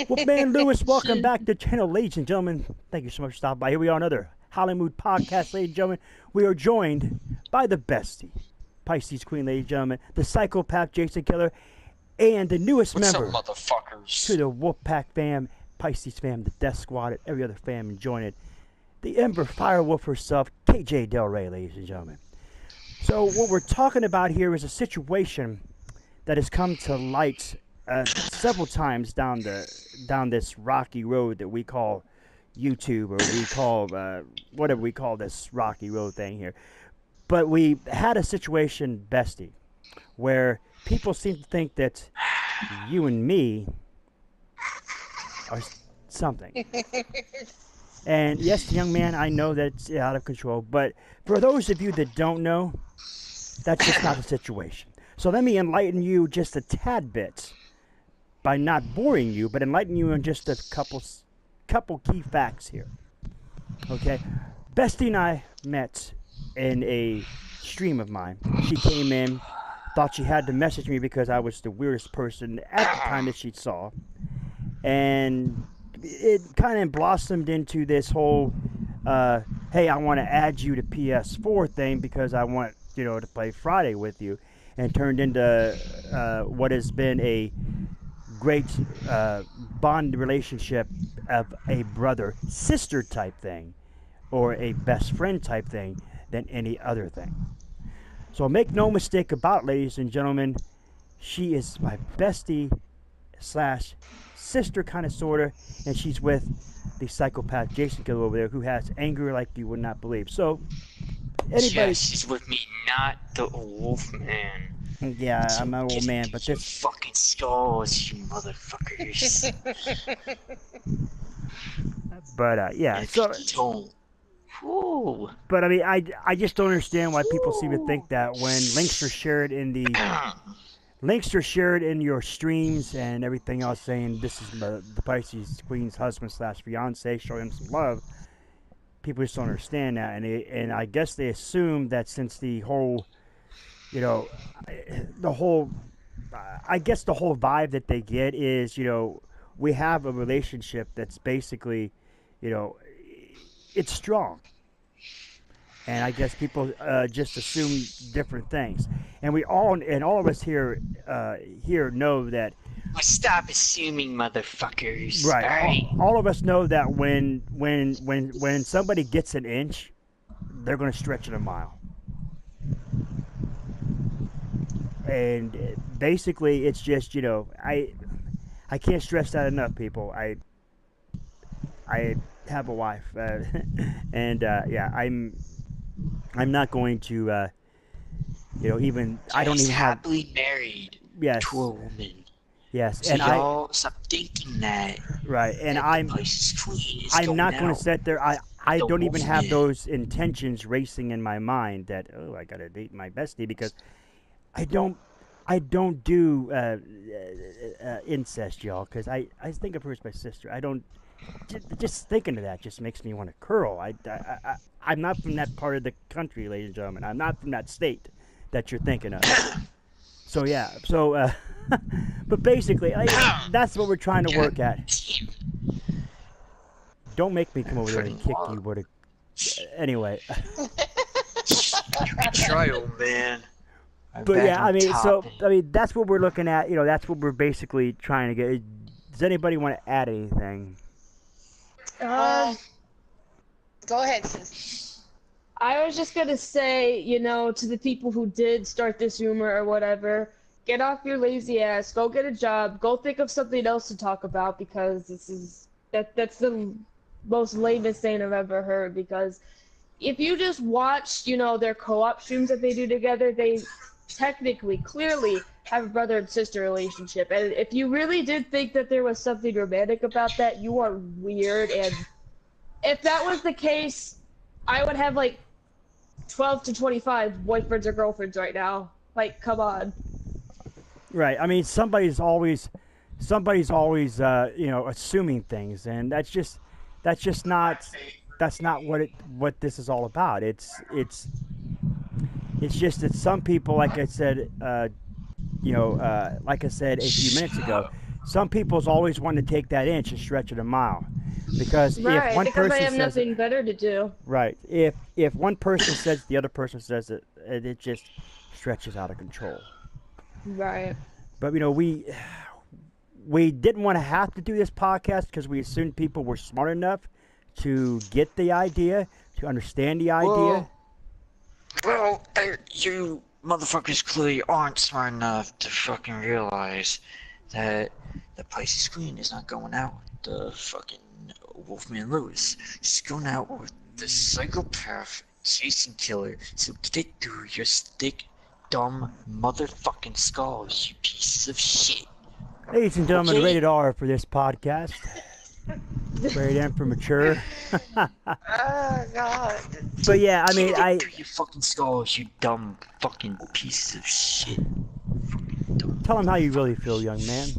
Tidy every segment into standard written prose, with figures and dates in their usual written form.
Well, man, Lewis, welcome back to the channel, ladies and gentlemen. Thank you so much for stopping by. Here we are, another Howling Podcast, ladies and gentlemen. We are joined by the bestie, Pisces Queen, ladies and gentlemen, the psychopath Jason Killer, and the newest member up, motherfuckers? to the Wolfpack fam, Pisces fam, the Death Squad, and every other fam enjoying it. The Ember Firewolf herself, KJ Del Rey, ladies and gentlemen. So what we're talking about here is a situation that has come to light several times down this rocky road that we call YouTube, or we call whatever we call this rocky road thing here. But we had a situation, bestie, where people seem to think that you and me are something. And yes, young man, I know that it's out of control, but for those of you that don't know, that's just not the situation. So let me enlighten you just a tad bit by not boring you, but enlighten you on just a couple key facts here. Okay? Bestie and I met in a stream of mine. She came in, thought she had to message me because I was the weirdest person at the time that she saw. And it kind of blossomed into this whole, hey, I want to add you to PS4 thing because I want, to play Friday with you. And turned into what has been a great bond relationship of a brother-sister type thing, or a best friend type thing, than any other thing. So make no mistake about it, ladies and gentlemen, she is my bestie slash sister, kind of, sort of, and she's with the psychopath Jason Killer over there, who has anger like you would not believe. So anybody... Yeah, she's with me, not the wolf man. Yeah, I'm an old man, but this fucking skulls, you motherfuckers. But yeah, so. Ooh. But I mean, I just don't understand why people seem to think that when links are shared in your streams and everything else, saying this is the Pisces Queen's husband slash fiance, showing him some love. People just don't understand that, and I guess they assume that since the whole. I guess the whole vibe that they get is, we have a relationship that's basically, it's strong. And I guess people just assume different things. And all of us here know that. Stop assuming, motherfuckers. Right. All of us know that when somebody gets an inch, they're going to stretch it a mile. And basically, it's just, I can't stress that enough, people. I have a wife, and yeah, I'm not going to, even I don't even have happily married. Yes. To a woman. Yes, so and y'all stop thinking that. Right, and I'm not going to sit there. I don't even have those intentions racing in my mind that I gotta date my bestie, because I don't do incest, y'all, because I think of her as my sister. I don't. Just thinking of that just makes me want to curl. I'm not from that part of the country, ladies and gentlemen. I'm not from that state that you're thinking of. So yeah. So, but basically, that's what we're trying to work at. Don't make me come over there and kick you. What a. Anyway. Try, old man. But yeah, that's what we're looking at. That's what we're basically trying to get. Does anybody want to add anything? Go ahead, sis. I was just gonna say, to the people who did start this rumor or whatever, get off your lazy ass, go get a job, go think of something else to talk about, because that's the most lamest thing I've ever heard. Because if you just watch, their co-op streams that they do together, they technically, clearly have a brother and sister relationship. And if you really did think that there was something romantic about that, you are weird. And if that was the case, I would have like 12 to 25 boyfriends or girlfriends right now. Like, come on. Right. I mean, somebody's always assuming things, and that's just not what this is all about. It's just that some people, like I said, like I said a few minutes ago, some people's always want to take that inch and stretch it a mile, because if Right, one because I person have says it, nothing better to do. right, if one person says it, the other person says it, it just stretches out of control. Right. But we didn't want to have to do this podcast because we assumed people were smart enough to get the idea, to understand the idea. Well, you motherfuckers clearly aren't smart enough to fucking realize that the Pisces Queen is not going out with the fucking Wolfman Lewis. She's going out with the psychopath Jason Killer. So get it through your thick, dumb motherfucking skulls, you pieces of shit. Ladies and gentlemen, Okay. rated R for this podcast. Rated M for mature. Oh God. But yeah, I mean, Get it through your fucking skulls, you dumb fucking pieces of shit. Fucking dumb. tell them how you really feel, young man.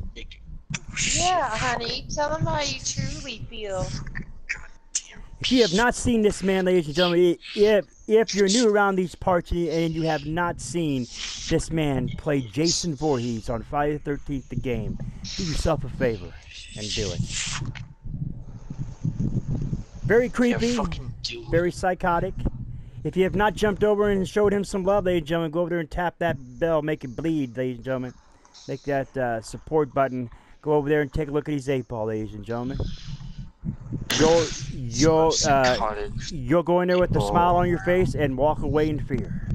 Yeah, honey. Tell them how you truly feel. Goddamn. If you have not seen this man, ladies and gentlemen, if you're new around these parts and you have not seen this man play Jason Voorhees on Friday the 13th, the game, do yourself a favor and do it. Very creepy, Yeah, fucking do it. very psychotic. If you have not jumped over and showed him some love, ladies and gentlemen, go over there and tap that bell, make it bleed, ladies and gentlemen. Make that support button. Go over there and take a look at his 8-ball, ladies and gentlemen. You'll go in there with a smile on your face and walk away in fear.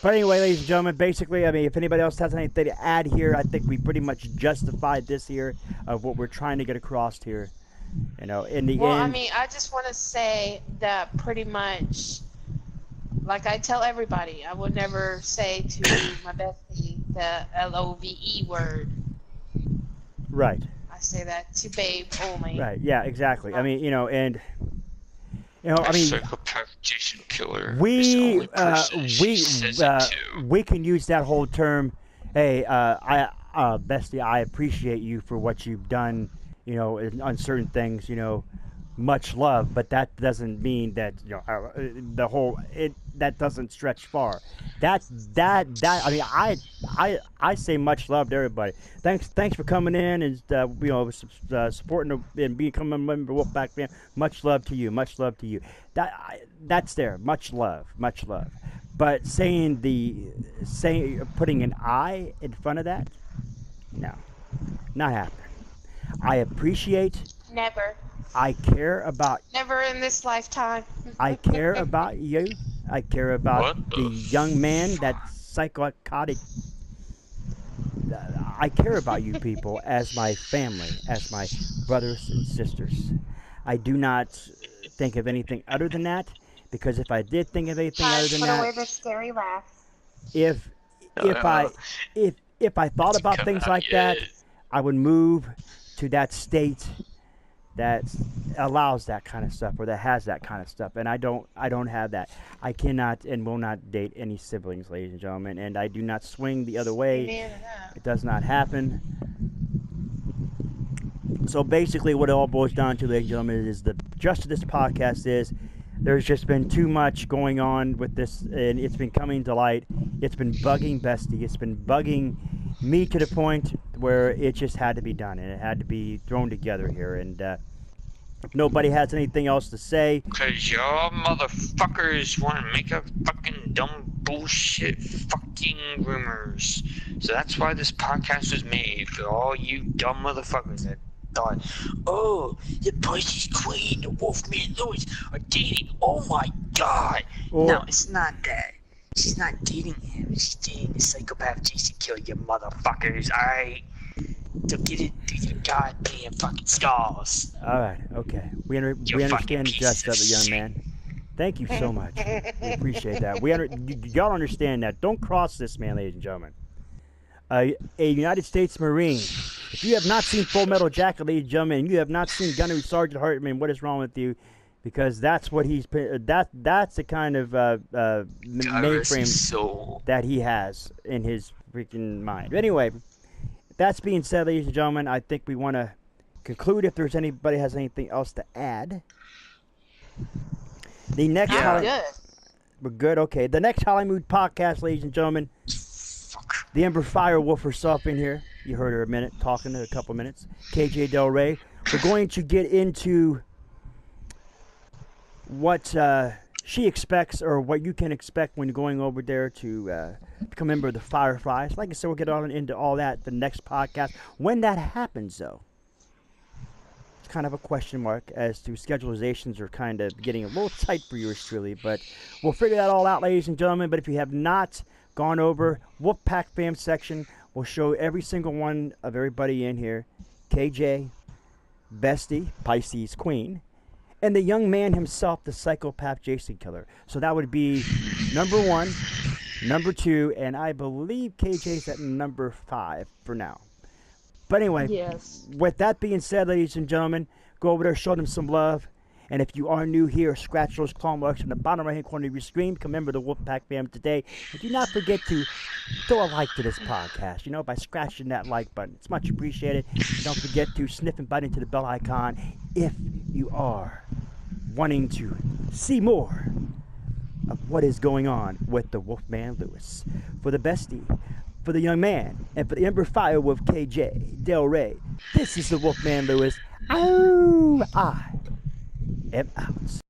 But anyway, ladies and gentlemen, basically, I mean, if anybody else has anything to add here, I think we pretty much justified this here of what we're trying to get across here. You know, in the Well, end. I mean, I just want to say that pretty much, like I tell everybody, I would never say to my bestie the LOVE word. Right. I say that to babe only. Right. Yeah. Exactly. I mean, and I mean, psychopath Jason Killer is the we only person she says it to. we can use that whole term. Hey, bestie, I appreciate you for what you've done. You know, on certain things. You know, much love, but that doesn't mean that the whole that doesn't stretch far. That I mean, I say much love to everybody. Thanks for coming in and supporting and becoming a member of Wolfpack Fam. Much love to you. Much love to you. That's there. Much love. Much love. But putting an I in front of that, no, not happening. I appreciate. Never. I care about. Never in this lifetime. I care about you. I care about What the the young man, that psychotic. I care about you people as my family, as my brothers and sisters. I do not think of anything other than that, because if I did think of anything other than that, the scary laugh. if I thought about things like that, I would move to that state that allows that kind of stuff, or that has that kind of stuff, and I don't have that. I cannot and will not date any siblings, ladies and gentlemen, and I do not swing the other way. Amen to that. It does not happen. So basically what it all boils down to, ladies and gentlemen, is the gist of this podcast is there's just been too much going on with this, and it's been coming to light. It's been bugging Bestie. It's been bugging me to the point where it just had to be done, and it had to be thrown together here. And if nobody has anything else to say, Cause y'all motherfuckers want to make up fucking dumb bullshit fucking rumors. So that's why this podcast was made, for all you dumb motherfuckers that thought, oh, the Pisces Queen, the Wolfman Lewis are dating. Oh my god. or No, it's not that. She's not dating him. She's dating the psychopath Jason Killer, you motherfuckers, alright? So get it through your goddamn fucking skulls. all right, okay, we You understand fucking the gist of it, piece of young shit. man. Thank you so much. We appreciate that. Y'all understand that. Don't cross this man, ladies and gentlemen. A United States Marine. If you have not seen Full Metal Jacket, ladies and gentlemen, and you have not seen Gunnery Sergeant Hartman, what is wrong with you? Because that's what that's the kind of God rest his mainframe soul. that he has in his freaking mind. Anyway, that's being said, ladies and gentlemen, I think we want to conclude. If there's anybody has anything else to add, the next I'm good. we're good. Okay, the next Howling Mood podcast, ladies and gentlemen, Fuck. the Ember Firewolf herself in here, You heard her talking a couple minutes. KJ Del Rey. We're going to get into what she expects, or what you can expect when you're going over there to become a member of the Fireflies. Like I said, we'll get on into all that the next podcast. When that happens, though, it's kind of a question mark, as to schedulizations are kind of getting a little tight for yours truly. But we'll figure that all out, ladies and gentlemen. But if you have not gone over Wolfpack Fam section, we'll show every single one of everybody in here. KJ, Bestie, Pisces Queen, and the young man himself, the psychopath Jason Killer. So that would be number 1, number 2, and I believe KJ's at number 5 for now. But anyway, Yes. with that being said, ladies and gentlemen, go over there, show them some love. And if you are new here, scratch those claw marks in the bottom right-hand corner of your screen. Become a member of the Wolfpack Fam today. And do not forget to throw a like to this podcast, by scratching that like button. It's much appreciated. Don't forget to sniff and bite into the bell icon if you are wanting to see more of what is going on with the Wolfman Lewis. For the Bestie, for the young man, and for the Ember Fire with KJ Del Rey, this is the Wolfman Lewis. Oh, I am out.